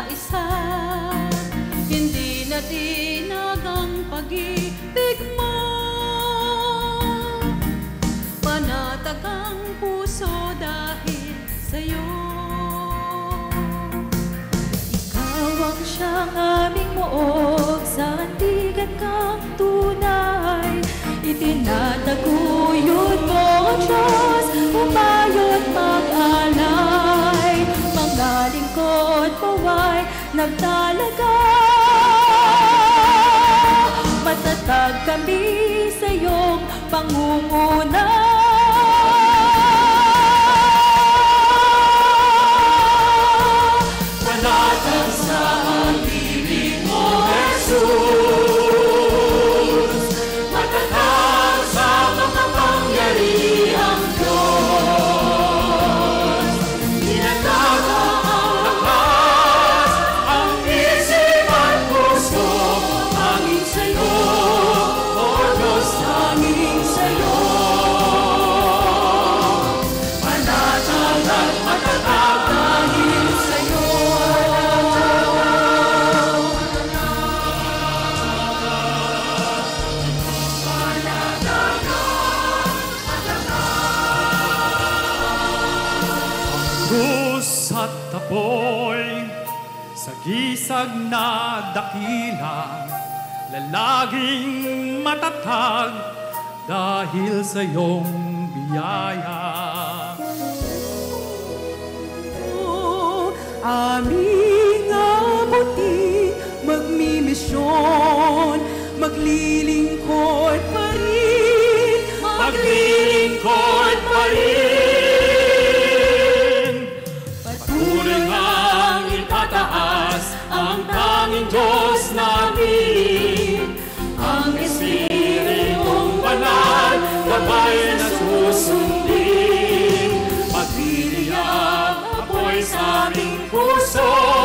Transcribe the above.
kaisa. Hindi na tinag ang pag-ibig mo. Panatag ang puso dahil sa'yo. Ikaw ang siyang aming muog, sandigan kang tunay. Itinataguyod mo ang Diyos, umayo't mag-alay. Mga lingkod mo ay nagtalaga. Matatag kami sa iyong pangunguna. Panatag sa pag-ibig mo, Jesus. Matatag sa makapangyarihang Diyos. Tinataga ang lakas, ang isip at puso. Hangin sa'yo, O Diyos, hangin sa'yo. Panatag at matatag dahil sa'yo. Krus at apoy sa gisag na dakila, lalaging matatag dahil sa iyong biyaya. Aming abuti, magmimisyon, maglilingkod pa rin, Maglilingkod pa rin. Patuloy ngang itataas ang tanging Diyos namin. Ang Espiritong Banal, gabay na susundin. Magliliyab apoy sa aming puso.